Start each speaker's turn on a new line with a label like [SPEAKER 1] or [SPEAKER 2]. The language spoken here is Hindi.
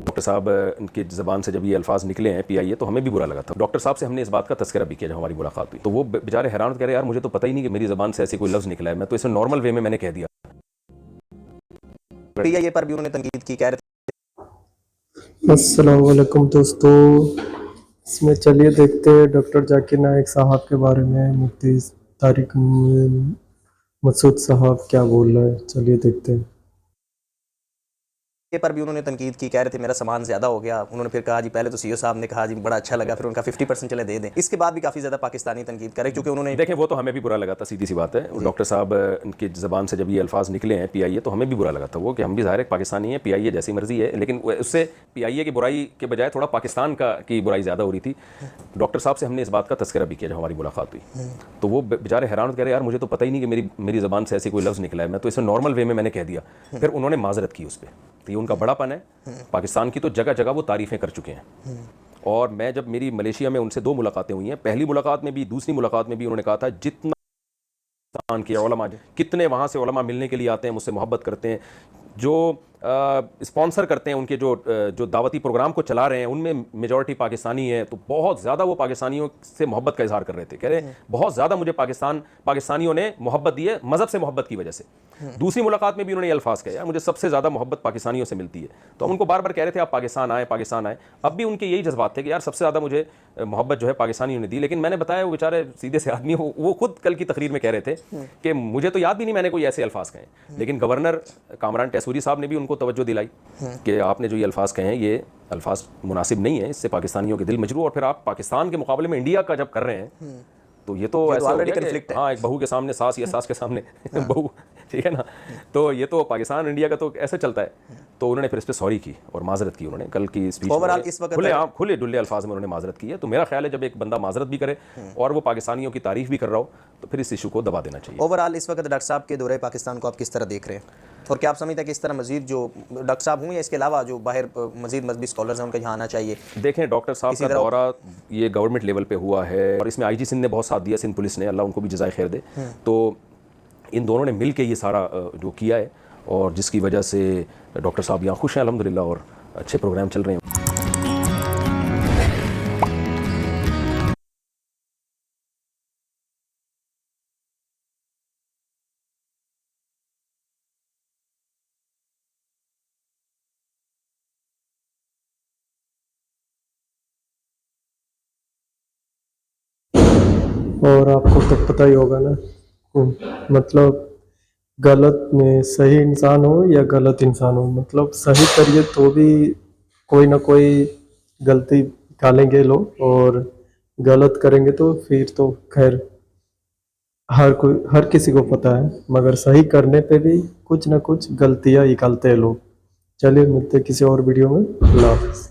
[SPEAKER 1] डॉक्टर साहब की ज़बान से जब ये अल्फाज निकले हैं पीआईए, तो हमें भी बुरा लगा था। डॉक्टर साहब से हमने इस बात का तज़किरा भी किया जब हमारी मुलाकात हुई, तो वो बेचारे हैरान कह रहे यार मुझे तो पता ही नहीं कि मेरी ज़बान से ऐसे कोई लफ्ज़ निकला है, मैं तो इसे नॉर्मल वे में मैंने कह दिया।
[SPEAKER 2] पीआईए पर भी उन्होंने तनकीद की, कह रहे
[SPEAKER 3] अस्सलाम वालेकुम दोस्तों, इसमें चलिए देखते हैं डॉक्टर जाकिर नाइक साहब के बारे में मुफ्ती तारिक मसूद साहब क्या बोल रहे हैं। चलिए देखते हैं।
[SPEAKER 2] पर भी उन्होंने तनकीद की, कह रहे थे मेरा सामान ज़्यादा हो गया। उन्होंने फिर कहा जी, पहले तो सीईओ साहब ने कहा जी बड़ा अच्छा लगा, फिर उनका 50% चले दे दें। इसके बाद भी काफ़ी ज़्यादा पाकिस्तानी तनकीद करे, क्योंकि उन्होंने
[SPEAKER 1] देखें वो तो हमें भी बुरा लगा था, सीधी सी बात है। डॉक्टर साहब की ज़बान से जब ये अल्फाज निकले हैं पीआईए, तो हमें भी बुरा लगा था वो, कि हम भी ज़ाहिर है पाकिस्तानी हैं, पीआईए जैसी मर्जी है, लेकिन उससे पीआईए की बुराई के बजाय थोड़ा पाकिस्तान की बुराई ज़्यादा हो रही थी। डॉक्टर साहब से हमने इस बात का तज़किरा भी किया जब हमारी मुलाकात हुई, तो वो बेचारे हैरान कह रहे यार मुझे तो पता ही नहीं कि मेरी ज़बान से ऐसे कोई लफ्ज़ निकला है, मैं तो इसे नॉर्मल वे में मैंने कह दिया। फिर उन्होंने माजरत की उस पर, तो ये उनका बड़ापन है। पाकिस्तान की तो जगह जगह वो तारीफ़ें कर चुके हैं। और मैं जब मेरी मलेशिया में उनसे 2 मुलाकातें हुई हैं, पहली मुलाकात में भी दूसरी मुलाकात में भी उन्होंने कहा था जितना पाकिस्तान के उलमा कितने वहाँ से उलमा मिलने के लिए आते हैं, मुझसे मोहब्बत करते हैं, जो स्पॉन्सर करते हैं उनके जो दावती प्रोग्राम को चला रहे हैं उनमें मेजॉरिटी पाकिस्तानी है, तो बहुत ज़्यादा वो पाकिस्तानियों से मोहब्बत का इजहार कर रहे थे। कह रहे बहुत ज़्यादा मुझे पाकिस्तानियों ने मोहब्बत दी है, मज़हब से मोहब्बत की वजह से। दूसरी मुलाकात में भी उन्होंने ये अल्फाज कहे यार मुझे सबसे ज़्यादा मोहब्बत पाकिस्तानियों से मिलती है। तो हम उनको बार बार कह रहे थे आप पाकिस्तान आए, पाकिस्तान आए। अब भी उनके यही जज्बात थे कि यार सबसे ज़्यादा मुझे मोहब्बत जो है पाकिस्तानियों ने दी। लेकिन मैंने बताया वो बेचारे सीधे से आदमी, वो खुद कल की तकरीर में कह रहे थे कि मुझे तो याद भी नहीं मैंने कोई ऐसे अल्फाज कहे, लेकिन गवर्नर कामरान टेसूरी साहब ने भी उनको तवज्जो दिलाई कि आपने जो ये अल्फाज कहे हैं ये अल्फाज मुनासिब नहीं है, इससे पाकिस्तानियों के दिल मजरू, और फिर आप पाकिस्तान के मुकाबले में इंडिया का जब कर रहे हैं तो ये तो ऐसा हो गया कि हाँ एक बहू के सामने सास या सास के सामने बहू, ठीक है ना। तो ये तो पाकिस्तान इंडिया का तो ऐसे चलता है। तो उन्होंने फिर इस पर सॉरी की और माजरत की। उन्होंने कल की स्पीच
[SPEAKER 2] ओवरऑल इस वक्त
[SPEAKER 1] खुले डुल्ले अल्फाज में उन्होंने माजरत की है। तो मेरा ख्याल है जब एक बंदा माजरत भी करे और वो पाकिस्तानियों की तारीफ भी कर रहा हो तो फिर इस इशू को दबा देना चाहिए।
[SPEAKER 2] ओवरऑल इस वक्त डॉक्टर साहब के दौरे पाकिस्तान को आप किस तरह देख रहे हैं, और क्या आप समझते हैं कि इस तरह मजीद जो डॉक्टर साहब हुए या इसके अलावा जो बाहर मजीद मजहबी स्कॉलर्स हैं उनका यहाँ आना चाहिए?
[SPEAKER 1] देखें डॉक्टर साहब का दौरा ये गवर्नमेंट लेवल पे हुआ है और इसमें आईजी सिंध ने बहुत साथ दिया, सिंध पुलिस ने, अल्लाह उनको भी जज़ाए खैर दे। तो इन दोनों ने मिल के ये सारा जो किया है और जिसकी वजह से डॉक्टर साहब यहाँ खुश हैं अल्हम्दुलिल्लाह और अच्छे प्रोग्राम चल रहे हैं।
[SPEAKER 3] और आपको तो पता ही होगा ना, मतलब गलत में सही इंसान हो या गलत इंसान हो, मतलब सही करिए तो भी कोई ना कोई गलती निकालेंगे लोग, और गलत करेंगे तो फिर तो खैर हर किसी को पता है, मगर सही करने पे भी कुछ ना कुछ गलतियां निकालते हैं लोग। चलिए मिलते हैं किसी और वीडियो में। अल्लाह हाफ़िज़।